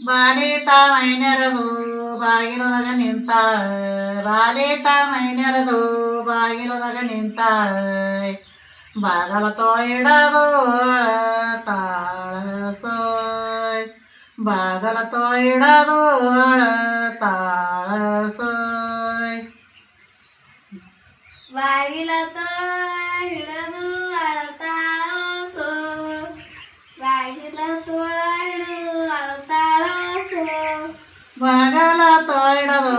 ಬಾಲಿತ ಮೈನೆರದು ಬಾಗಿಲೊಳಗ ನಿಂತಾಳ ಬಾಲಿತ ಮೈನೆರದು ಬಾಗಿಲೊಳಗ ನಿಂತಾಳ ಬಾಗಲ ತೊಳಿಡದು ತಾಳ ಸೋಯ್ ಬಾಗಲ ತೊಳಿಡದು ತಾಳ ಸೋಯ್ ಬಾಗಿಲ ಹಿಡದು ಅಳತಾಳೋ ಸೋ ಬಾಗಿಲ ತೋಳ ಹಿಡಿದು ಅಳತಾಳೋ ಸೋ ಬಾಗಲ ತೊಳಿಡದು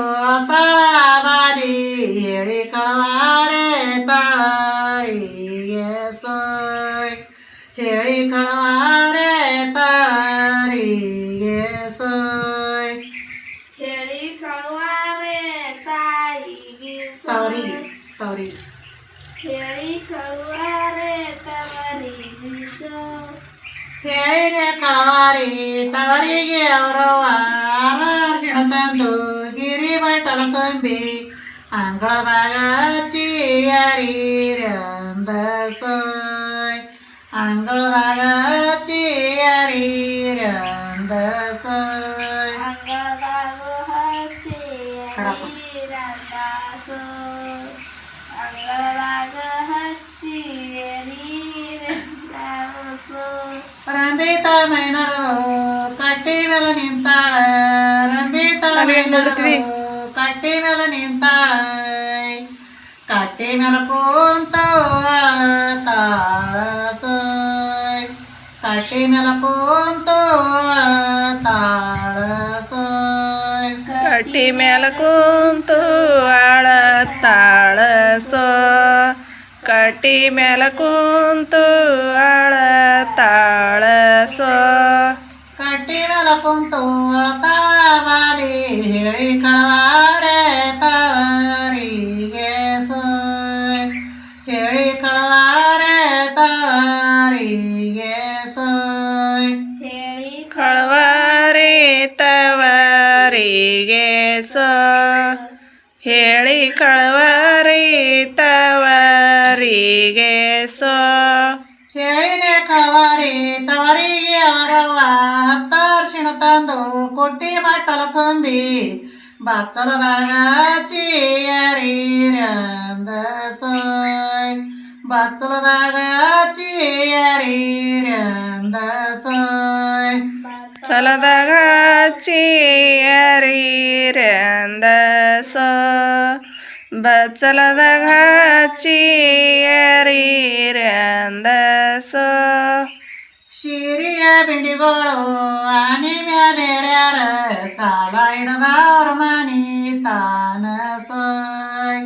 ತಾಳ ಬಾರಿ ಹೇಳಿ ಕಳವಾರೆ ತಾರಿಗೆ ಸೋಯ್ ಹೇಳಿ ಕಳವಾರೆ ತಾರಿಗೆ ಸೋಯ್ ಹೇಳಿ ಕಳುವಾರೆ ತಾಯಿಗೆ ತವರಿಗೆ ತವರಿಗೆ ಹೇಳಿ ಕಳುವಾರೆ ತವರಿಗೆ ಸೋ ಹೇಳಿನೆ ಕಳವಾರಿ ತವರಿಗೆ ಅವರವ್ವ ಅರಶಿಣ ತಂದು ಗಿರಿ ಬೈತಲ ತುಂಬಿ ಅಂಗಳದಾಗ ಚೀಯರೀರಂದ ಸೋಯ್ ಅಂಗಳದಾಗ ಚೀಯರೀರಂದ ಸೋಯ್ ಅಂಗಳದಾಗ ಹಚ್ಚಿ ರಂದಾಸೋ ಅಂಗಳದಾಗ ಹಚ್ಚಿ ರಂದಾಸೋ ರಂಬಿತ ಮೈನರದು ಕಟ್ಟಿ ಮೇಲೆ ನಿಂತಾಳ ರಂಬಿತ ಮೈನರದು ಕಟ್ಟಿ ಮೇಲೆ ನಿಂತಾಳ ಕಟ್ಟಿ ಮೇಲೆ ಕೂಂತವಳ ತಾಳ ಸೋಯ್ ಕಟ್ಟಿ ಮೇಲೆ ಕೂಂತವಳ ತಾಳ ಸೋಯ್ ಕಟ್ಟಿ ಮ್ಯಾಲ ಕುಂತು ಅಳತಾಳ ಸೋ ಕಟ್ಟಿ ಮ್ಯಾಲ ಕುಂತು ಅಳತಾಳ ಸೋ ಕಟ್ಟಿ ಮೇಲೆ ಕುಂತು ಅಳತಾಳ ಬಾಲಿ ಹೇಳಿ ಕಳವಾರೆ ತವರಿಗೆ ಸೋಯ್ ಹೇಳಿ ಕಳವಾರೆ ತವರಿಗೆ ಸೋಯ್ ಹೇಳಿ ಕಳವಾರಿ ತವರಿಗೆ ಸೋ ಹೇಳಿ ಕಳವಾರಿ ತವರಿಗೆ ಸೋ ಹೇಳಿನೆ ಕಳವಾರಿ ತವರಿಗೆ ಅವರವ್ವ ಹತ್ತರ್ಶಿಣ ತಂದು ಕೊಟ್ಟಿ ಬಟ್ಟಲ ತುಂಬಿ ಬಚ್ಚಲದಾಗ ಚೀಯರೀರಂದ soy ಬಚ್ಚಲದಾಗ ಚೀಯರೀರಂದ soy ಚಲದಾಗ ಚೀಯರೀರಂದ so ಬಚ್ಚಲದಾಗ ಚೀಯರೀರಂದ so Shiriya ಬಿಂಡಿಗಳು ಆನಿ ಮ್ಯಾಲೆ ಯಾರ ಸಾಲ ಹಿಡದವ್ರ ಮನಿ ತಾನ ಸೋಯ್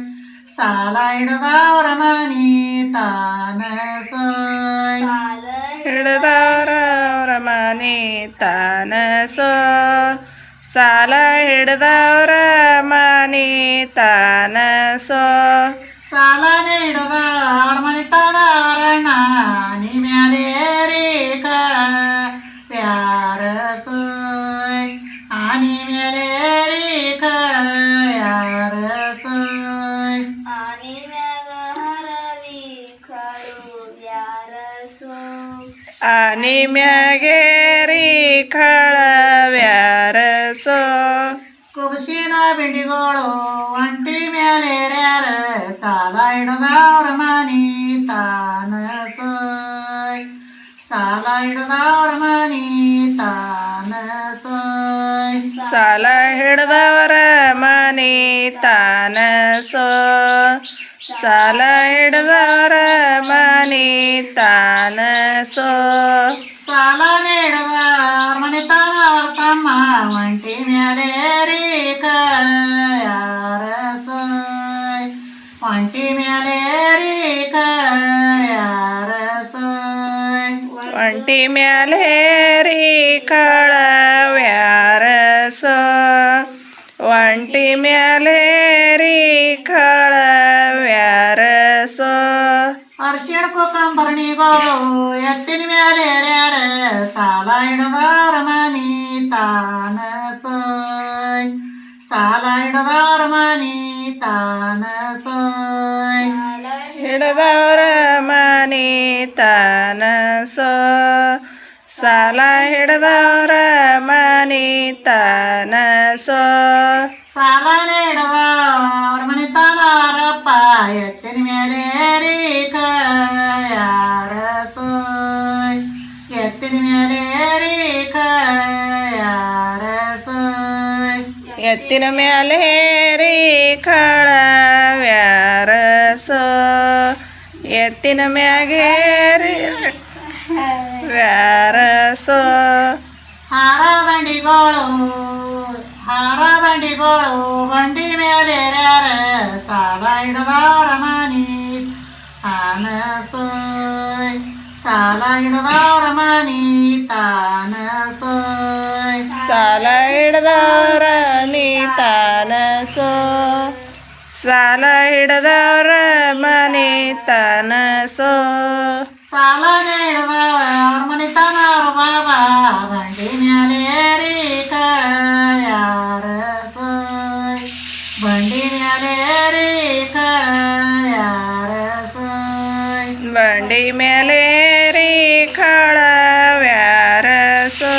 ಸಾಲ ಹಿಡದವ್ರ ಮನಿ ತಾನ ಸೋಯ್ ಸಾಲ ಹಿಡ್ದವ್ರ ಅವ್ರ ಮನೆ ತಾನ ಸೋ ಸಾಲ ಹಿಡ್ದವ್ರ ಮನೆ ತಾನ ಸೋ ಸಾಲನೆ ಹಿಡದವ್ರ ಮನಿ ತಾನ ಅವರಣ್ಣ ಆನಿ ಮ್ಯಾಲೆ ರೀ ಕಳ ಯಾರ ಸೋಯ್ ಆನಿ ಮ್ಯಾಲೆ ರೀ ಕಳ ಯಾರ ಸೋಯ್ ಆನೆ ಮ್ಯಾಗ ಹರವಿ ಕಳು ಯಾರ ಸೋ ಆನಿ ಮ್ಯಾಗೇರಿ ಕಳವ್ಯಾರ ಸೋ ಕುಬಸಿನ ಬಿಂಡಿಗಳು ಒಂಟಿ ಮೇಲೆ ಯಾರ ಸಾಲ ಹಿಡದವ್ರ ಮನಿ ತಾನ ಸೋಯ್ ಸಾಲ ಹಿಡದವ್ರ ಮನಿ ತಾನ ಸೋಯ್ ಸಾಲ ಹಿಡ್ದವರ ಮನೆ ತಾನ ಸೋ ಸಾಲ ಹಿಡ್ದವರ ಮನೆ ತಾನ ಸೋ ಸಾಲನೆ ಹಿಡದವ್ರ ಮನಿ ತಾನ ಅವ್ರ ತಮ್ಮ ಒಂಟಿ ಮೇಲೆ ರೀ ಕಳ ಯಾರ ಸೋಯ್ ಒಂಟಿ ಮೇಲೆ ರೀ ಕಳ ಯಾರ ಸೋಯ್ ಒಂಟಿ ಮ್ಯಾಲೆ ರೀ ಕಳವ್ಯಾರ ಸೋ ಒಂಟಿ ಮ್ಯಾಲೆ ರೀ ಕಳವ್ಯಾರ ಸೋ ಅರ್ಶಿಣ ಕೊಕ್ಕಂಬರಣಿಗಳು ಎತ್ತಿನ ಮೇಲೆ ಯಾರ ಸಾಲ ಹಿಡದವ್ರ ಮನಿ ತಾನ ಸೋಯ್ ಸಾಲ ಹಿಡದವ್ರ ಮನಿ ತಾನ ಸೋಯ್ ಹಿಡ್ದವ್ರ ಮನೆ ತಾನ ಸೋ ಸಾಲ ಹಿಡ್ದವ್ರ ಮನಿತನ ಸೋ ಸಾಲ ನೀಡದವ್ರ ಮನಿತನವರಪ್ಪ ಎತ್ತಿನ ಮೇಲೆ ಏರಿ ಕಳ ಯಾರ ಸೋಯ್ ಎತ್ತಿನ ಮೇಲೆ ಏರಿ ಕಳ ಯಾರ ಸೋಯ್ ಎತ್ತಿನ ಮ್ಯಾಲೆ ಹೇರಿ ಕಳವ್ಯಾರ ಸೋ ಎತ್ತಿನ ಮ್ಯಾಗೇರಿ ವ್ಯಾರಸೋ ಹಾರದಂಡಿಗಳು ಬಂಡಿ ಮೇಲೆ ಯಾರ ಸಾಲ ಹಿಡದವ್ರ ಮನಿ ತಾನ ಸೋಯ್ ಸಾಲ ಹಿಡದವ್ರ ಮನಿ ತಾನ ಸೋಯ್ ಸಾಲ ಹಿಡ್ದವ್ರ ನೀತಾನ ಸೋ ಸಾಲ ಹಿಡ್ದವ್ರ ಮನಿತನ ಸೋ ಸಾಲ ಹಿಡದವ್ರ ಮನಿತನವ್ರ ಬಾಬಾ ಬಂಡಿ ಮೇಲೆ ಏರಿ ಕಳ ಯಾರ ಸೋಯ್ ಬಂಡಿ ಮೇಲೆ ಏರಿ ಕಳ ಯಾರ ಸೋಯ್ ಬಂಡಿ ಮೇಲೇರಿ ಕಳವ್ಯಾರ ಸೋ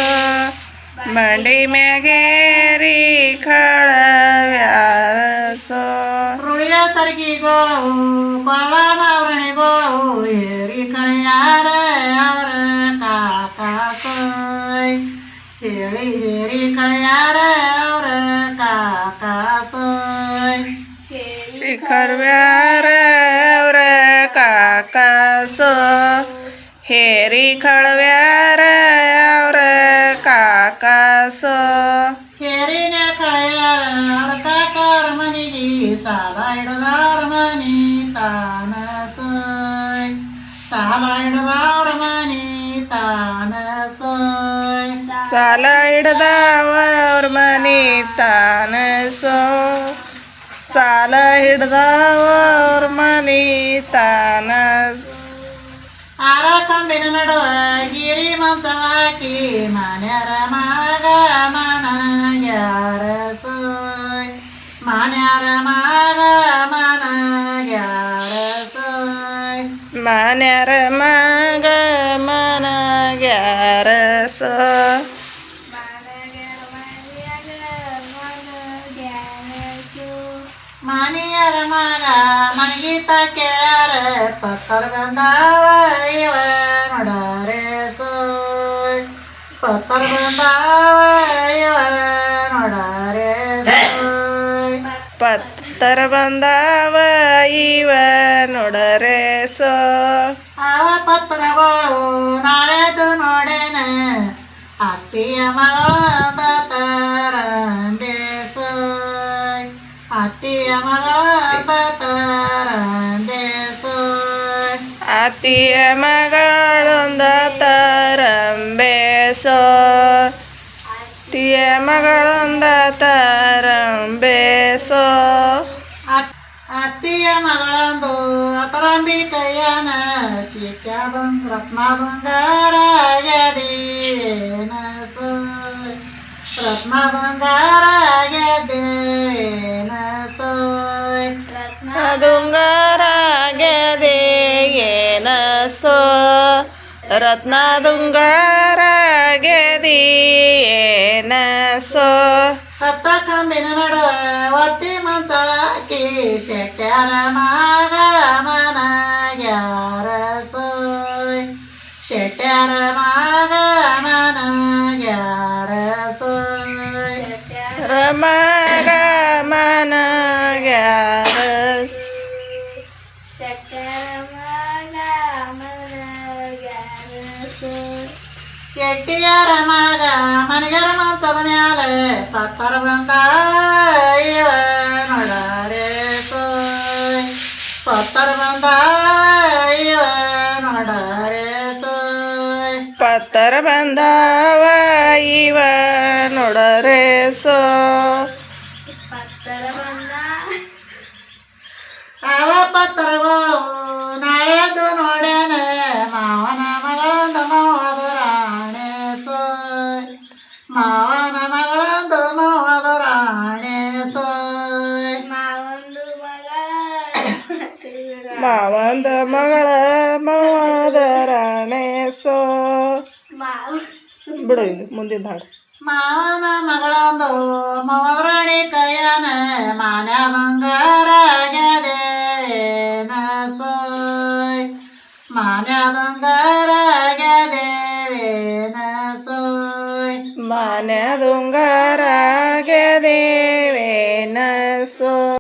ಬಂಡಿ ಮ್ಯಾಗೇರಿ ಕಳವ್ಯಾರ ಸೋ ರುಳಿಯ ಸರ್ಗಿಗಳು ಕೊಳ್ಳನವರಣಿಗಳು ಏರಿ ಕಳೆಯಾರ ಅವರ ಕಾಕ ಸೋಯ್ ಹೇಳಿ ಏರಿ ಕಳೆಯಾರ ಅವರ ಕಾಕ ಸೋಯ್ ಕರ್ವ್ಯಾರ ಅವ್ರ ಕಾಕ ಸೋ ಹೇರಿ ಕಳವ್ಯಾರ ಅವ್ರ ಕಾಕ ಸೋ ಕೇರಿನ ಕಳೆಯಾರ ಅವ್ರ ಕಾಕಾರ ಮನಿಗೆ ಸಾಲ ಹಿಡದವ್ರ ಮನಿ ತಾನ ಸೋಯ್ ಸಾಲ ಹಿಡದವ್ರ ಮನಿ ತಾನ ಸೋಯ್ ಸಾಲ ಹಿಡ್ದವ್ರ ಮನಿತನ ಸೋ ಸಾಲ ಹಿಡ್ದವ್ರ ಮನಿತನ ಆರ ಕಂಬಿನ ನಡುವ ಗಿರಿ ಮಾಂಸ ಹಾಕಿ ಮನ್ಯಾರ ಮಗ ಮನಗ್ಯಾರ ಸೋಯ್ ಮನ್ಯಾರ ಮಗ ಮನಗ್ಯಾರ ಸೋಯ್ ಮನ್ಯಾರ ಮಗ ಮನಗ್ಯಾರ ಸೋ ಮನೆಯರ ಮಗ ಮನಗೀತ ಕೇಳ್ಯಾರ ಪತ್ತರ ಬಂದಾವ ಇವ ನೋಡಾರೆ ಸೋಯ್ ಪತ್ತರ ಬಂದಾವ ಇವ ನೋಡಾರೆ ಸೋಯ್ ಪತ್ತರ ಬಂದಾವ ಇವ ನೋಡರೆ ಸೋ ಅವ ಪತ್ರಗಳು ನಾಳೆದು ನೋಡೇನ ಅತ್ತಿಯ ಮಗಳ ತರಂಬೆ ಸೋಯ್ ಅತ್ತಿಯ ಮಗಳ ತರಂಬೆ ಸೋಯ್ ಅತ್ತಿಯ ಮಗಳೊಂದ ತರಂಬೆ ಸೋ ಅತ್ತಿಯ ಮಗಳೊಂದ ತರಂಬೆ ಸೋ ಅತ್ತಿಯ ಮಗಳಂದು ತರಂಬಿ ಕೈಯನ ಸಿಕ್ಕಾದೊಂದು ರತ್ನದೊಂಗಾರಾಗ್ಯದೇನ ಸೋಯ್ ರತ್ನದೊಂಗಾರಾಗ್ಯದೇನ ಸೋಯ್ ದುಂಗಾರಾಗ್ಯದೆ ಏನ ಸೋ ರತ್ನದುಂಗಾರಾಗ್ಯದಿ ಏನ ಸೋ ಹತ್ತ ಕಂಬಿನ ನಡುವ ಒತ್ತಿ ಮನ್ಸ ಹಾಕಿ ಶೆಟ್ಟ್ಯಾರ ಮಗ ಮನಗ್ಯಾರ ಸೋಯ್ ಶೆಟ್ಟ್ಯಾರ ಮಗ ಮನಗ್ಯಾರ ಸೋಯ್ ರಮಗ ಮನಗ್ಯಾರ ಶೆಟ್ಟಿಯಾರ ಮಗ ಮನಗರ ಮನ್ಸದ ಮ್ಯಾಲ ಪತ್ತರ ಬಂದ ಇವ ನೋಡಾರೆ ಸೋಯ್ ಪತ್ತರ ಬಂದ ಇವ ನೋಡಾರೆ ಸೋಯ್ ಪತ್ತರ ಬಂದವ ಇವ ನೋಡರೆ ಸೋ ಅವ ಪತ್ರಗಳು ನಾಳೆದು ನೋಡೇನ ಮಾವನ ಮಗಳಂದು ಮಾವದು ರಾಣೆ ಸೋಯ್ ಮಾವನ ಮಗಳಂದು ಮಾವದು ರಾಣೆ ಸೋಯ್ ಮಾವಂದ ಮಗಳ ಮಾವದ ರಾಣೆ ಸೋ ಮಾವ ಮುಂದಿನ ಹಾಡು ಮಾವನ ಮಗಳೊಂದು ಮೋದ್ರಾಣಿ ಕೈಯನ ಮಾನ್ಯ ಬಂಗಾರಾಗ್ಯದೇನ ಸೋಯ್ ಮಾನ್ಯ ಬಂಗಾರಾಗ್ಯದೇವೇನ ಸೋಯ್ ಮಾನ್ಯ ದುಂಗಾರಾಗ್ಯದೇವೇನ ಸೋ